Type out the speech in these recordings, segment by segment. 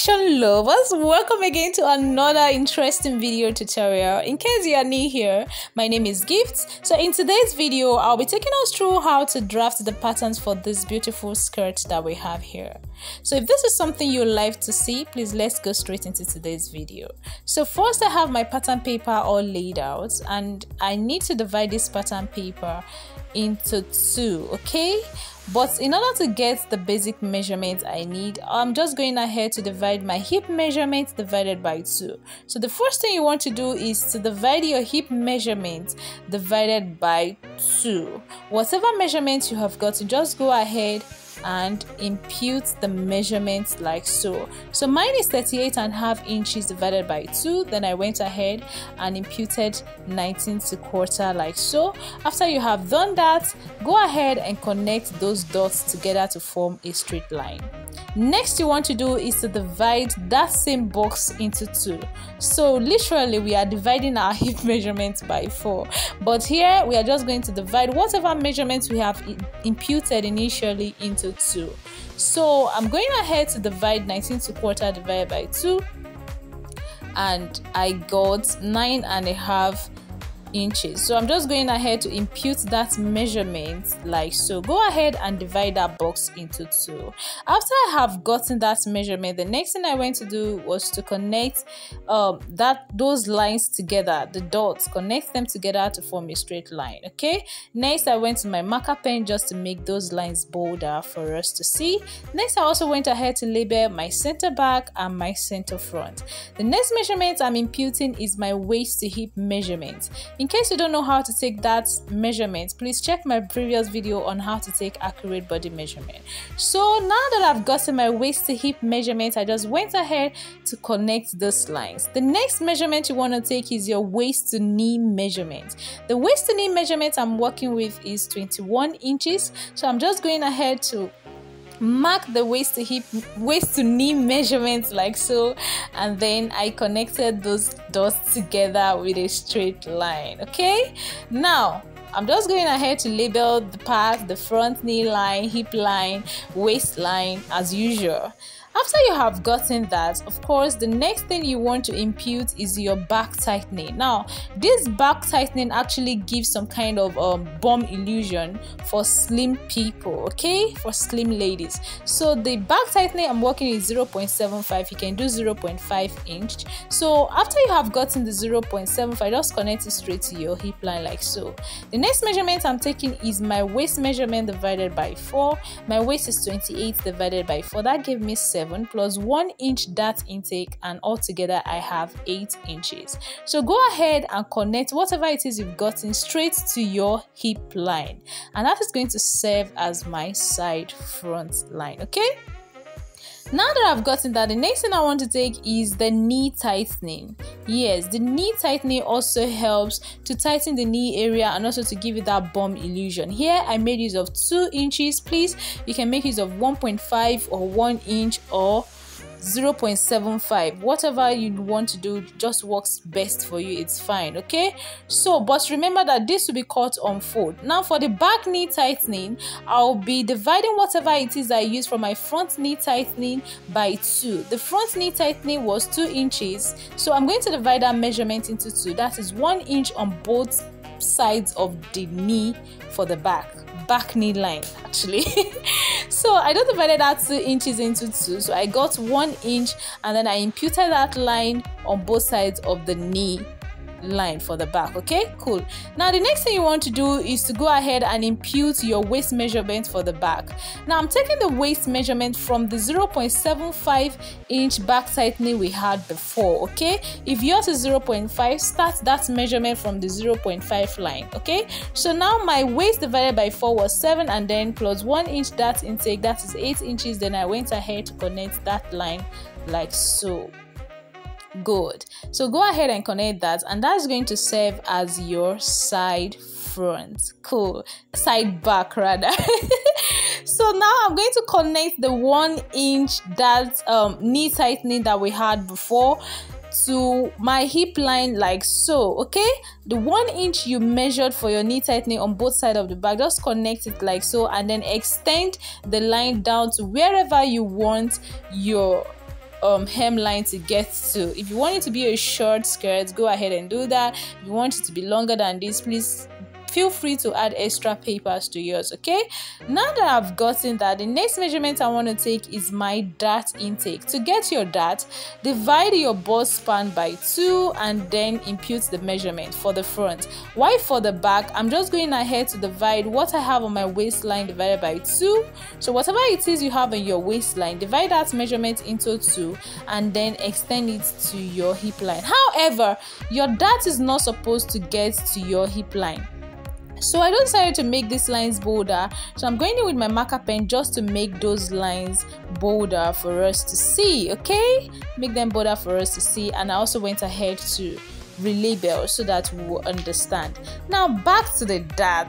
fashion lovers, welcome again to another interesting video tutorial. In case you are new here, my name is Gift. So in today's video, I'll be taking us through how to draft the patterns for this beautiful skirt that we have here. So if this is something you'd like to see, please let's go straight into today's video. So first, I have my pattern paper all laid out, and I need to divide this pattern paper into two, okay? But in order to get the basic measurements I need, I'm just going ahead to divide my hip measurement divided by 2. So the first thing you want to do is to divide your hip measurement divided by 2. Whatever measurements you have gotten, just go ahead and impute the measurements like so. So mine is 38.5 inches divided by 2. Then I went ahead and imputed 19 1/4 like so. After you have done that, go ahead and connect those dots together to form a straight line. Next you want to do is to divide that same box into 2. So literally we are dividing our hip measurements by 4, but here we are just going to divide whatever measurements we have imputed initially into 2. So I'm going ahead to divide 19 1/4 divided by 2, and I got 9.5 inches. So I'm just going ahead to impute that measurement like so. Go ahead and divide that box into 2. After I have gotten that measurement, the next thing I went to do was to connect those lines together, the dots, connect them together to form a straight line. Okay, next I went to my marker pen just to make those lines bolder for us to see. Next I also went ahead to label my center back and my center front. The next measurement I'm imputing is my waist to hip measurement. In case you don't know how to take that measurement, please check my previous video on how to take accurate body measurement. So now that I've gotten my waist to hip measurement, I just went ahead to connect those lines. The next measurement you want to take is your waist to knee measurement. The waist to knee measurement I'm working with is 21 inches. So I'm just going ahead to mark the waist to knee measurements like so, and then I connected those dots together with a straight line. Okay, now I'm just going ahead to label the part, the front knee line, hip line, waist line as usual. After you have gotten that, of course, the next thing you want to impute is your back tightening. Now, this back tightening actually gives some kind of bum illusion for slim people, okay? For slim ladies. So the back tightening I'm working is 0.75. You can do 0.5 inch. So after you have gotten the 0.75, just connect it straight to your hip line like so. The next measurement I'm taking is my waist measurement divided by 4. My waist is 28 divided by 4. That gave me 7 plus 1 inch dart intake, and altogether I have 8 inches. So go ahead and connect whatever it is you've gotten straight to your hip line, and that is going to serve as my side front line. Okay, now that I've gotten that, the next thing I want to take is the knee tightening. Yes, the knee tightening also helps to tighten the knee area and also to give it that bum illusion. Here I made use of 2 inches. Please, you can make use of 1.5 or 1 inch or 0.75. Whatever you want to do just works best for you, it's fine. Okay, so but remember that this will be cut on fold. Now for the back knee tightening, I'll be dividing whatever it is I use for my front knee tightening by 2. The front knee tightening was 2 inches, so I'm going to divide that measurement into 2. That is 1 inch on both sides of the knee for the back knee line actually. So I just divided that 2 inches into 2, so I got 1 inch, and then I imputed that line on both sides of the knee line for the back. Okay, cool. Now the next thing you want to do is to go ahead and impute your waist measurement for the back. Now I'm taking the waist measurement from the 0.75 inch back tightening we had before. Okay, if yours is 0.5, start that measurement from the 0.5 line. Okay, so now my waist divided by 4 was 7, and then plus 1 inch dart intake, that is 8 inches. Then I went ahead to connect that line like so. Good. So go ahead and connect that, and that's going to serve as your side front. Cool. Side back rather. So now I'm going to connect the 1 inch that knee tightening that we had before to my hip line like so. Okay, the 1 inch you measured for your knee tightening on both sides of the back, just connect it like so, and then extend the line down to wherever you want your hemline to get to. If you want it to be a short skirt, go ahead and do that. If you want it to be longer than this, please feel free to add extra papers to yours. Okay, now that I've gotten that, the next measurement I want to take is my dart intake. To get your dart, divide your bust span by 2 and then impute the measurement for the front. While for the back, I'm just going ahead to divide what I have on my waistline divided by 2. So whatever it is you have on your waistline, divide that measurement into 2 and then extend it to your hip line. However, your dart is not supposed to get to your hip line. So I decided to make these lines bolder. So I'm going in with my marker pen just to make those lines bolder for us to see. Okay, make them bolder for us to see. And I also went ahead to relabel so that we will understand. Now back to the dart.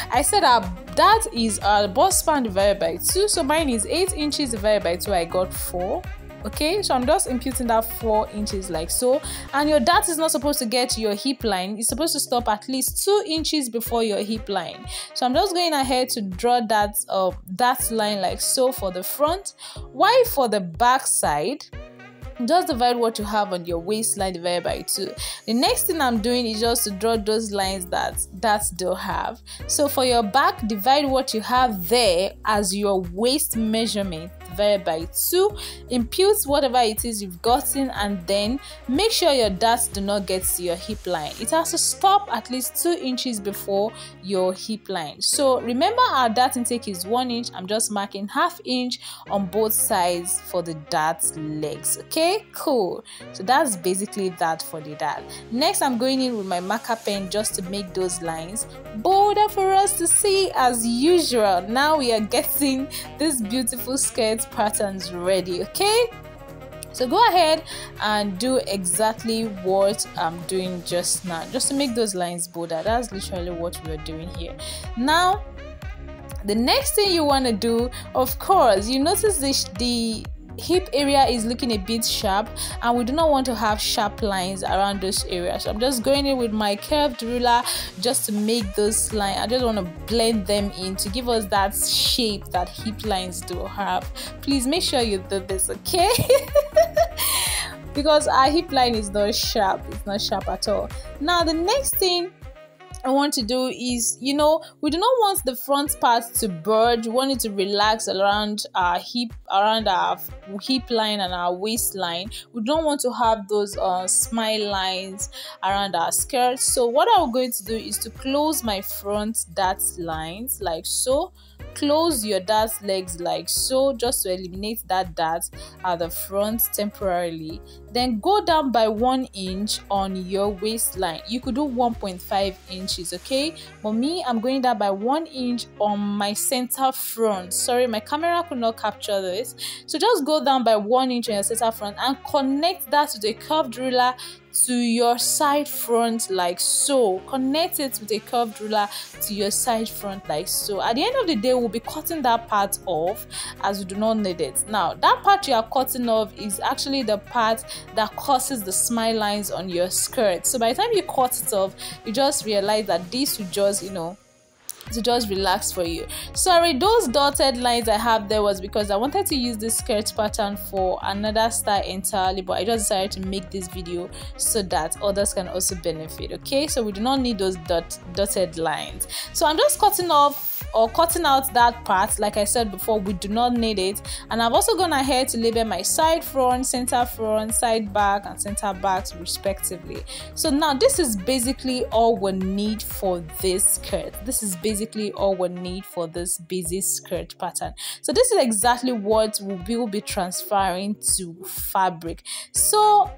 I said our dart is our bust span divided by 2. So mine is 8 inches divided by 2. I got 4. Okay, so I'm just imputing that 4 inches like so. And your dart is not supposed to get to your hip line. It's supposed to stop at least 2 inches before your hip line. So I'm just going ahead to draw that line like so for the front. While for the back side, just divide what you have on your waistline divided by 2. The next thing I'm doing is just to draw those lines that do have. So for your back, divide what you have there as your waist measurement divided by 2, impute whatever it is you've gotten, and then make sure your darts do not get to your hip line. It has to stop at least 2 inches before your hip line. So remember, our dart intake is 1 inch. I'm just marking ½ inch on both sides for the dart legs. Okay, cool. So that's basically that for the dart. Next, I'm going in with my marker pen just to make those lines bolder for us to see as usual. Now we are getting this beautiful skirt patterns ready. Okay, so go ahead and do exactly what I'm doing just now, just to make those lines bolder. That's literally what we are doing here. Now the next thing you want to do, of course, you notice the hip area is looking a bit sharp, and we do not want to have sharp lines around those areas. So I'm just going in with my curved ruler just to make those lines. I just want to blend them in to give us that shape that hip lines do have. Please make sure you do this, okay? Because our hip line is not sharp. It's not sharp at all. Now the next thing I want to do is, we do not want the front part to budge. We want it to relax around our hip line and our waistline. We don't want to have those smile lines around our skirt. So what I'm going to do is to close my front dart lines like so. Close your dart legs like so, just to eliminate that dart at the front temporarily. Then go down by 1 inch on your waistline. You could do 1.5 inches, okay? For me, I'm going down by 1 inch on my center front. Sorry, my camera could not capture this. So just go down by 1 inch on your center front and connect that to the curved ruler to your side front like so. Connect it with a curved ruler to your side front like so. At the end of the day, we'll be cutting that part off as we do not need it. Now that part you are cutting off is actually the part that causes the smile lines on your skirt. So by the time you cut it off, you just realize that this will just to just relax for you. Sorry, those dotted lines I have there was because I wanted to use this skirt pattern for another style entirely, but I just decided to make this video so that others can also benefit. Okay, so we do not need those dotted lines. So I'm just cutting off or cutting out that part. Like I said before, we do not need it. And I've also gone ahead to label my side front, center front, side back, and center backs respectively. So now this is basically all we need for this skirt. This is basically all we need for this basic skirt pattern. So this is exactly what we will be transferring to fabric. So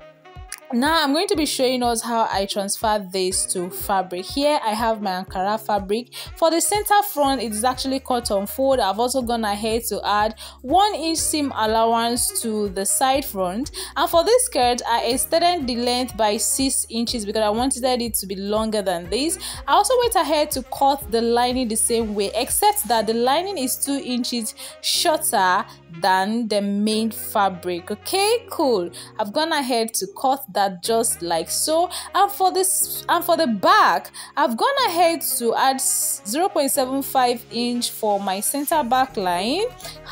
now I'm going to be showing us how I transfer this to fabric. Here I have my Ankara fabric. For the center front, it is actually cut on fold. I've also gone ahead to add 1 inch seam allowance to the side front, and for this skirt I extended the length by 6 inches because I wanted it to be longer than this. I also went ahead to cut the lining the same way, except that the lining is 2 inches shorter than the main fabric. Okay, cool. I've gone ahead to cut that that just like so. And for the back, I've gone ahead to add 0.75 inch for my center back line,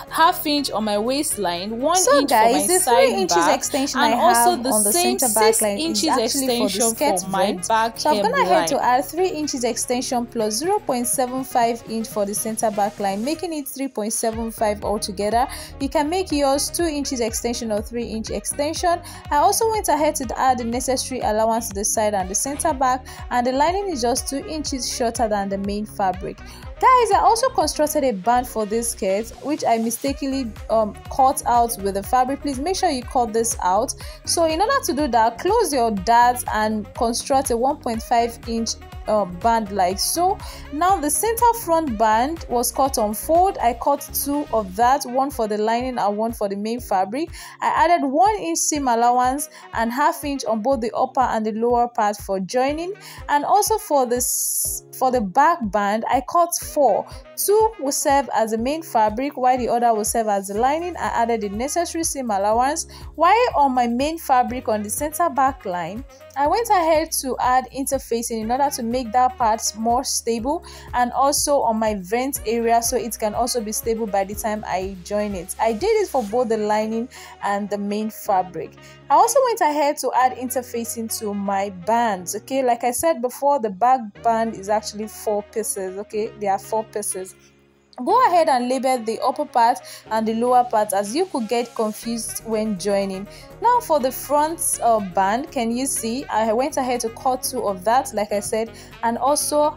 half inch on my waistline, 1 inch for my the side 3 inches back, extension and I also have the on the same center back 6 line inches is actually extension for my back so I've gone ahead hemline. to add 3 inches extension plus 0.75 inch for the center back line, making it 3.75 altogether. You can make yours 2 inches extension or 3 inch extension. I also went ahead to add the necessary allowance to the side and the center back, and the lining is just 2 inches shorter than the main fabric. Guys, I also constructed a band for this skirt, which I mistakenly cut out with the fabric. Please make sure you cut this out. So in order to do that, close your darts and construct a 1.5 inch band like so. Now the center front band was cut on fold. I cut 2 of that, one for the lining and one for the main fabric. I added 1 inch seam allowance and half inch on both the upper and the lower part for joining. And also for the back band, I cut 4. 2 will serve as the main fabric while the other will serve as the lining. I added the necessary seam allowance. While on my main fabric on the center back line, I went ahead to add interfacing in order to make that part more stable, and also on my vent area so it can also be stable by the time I join it. I did it for both the lining and the main fabric. I also went ahead to add interfacing to my bands. Okay, like I said before, the back band is actually 4 pieces. Okay, there are 4 pieces. Go ahead and label the upper part and the lower part, as you could get confused when joining. Now for the front band, can you see I went ahead to cut 2 of that, like I said, and also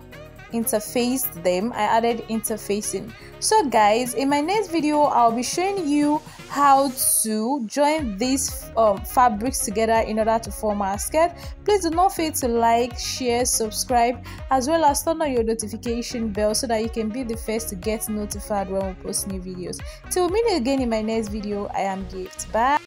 interfaced them. I added interfacing. So guys, in my next video I'll be showing you how to join these fabrics together in order to form our skirt. Please do not fail to like, share, subscribe, as well as turn on your notification bell so that you can be the first to get notified when we post new videos. Till we meet again in my next video, I am Gift. Bye.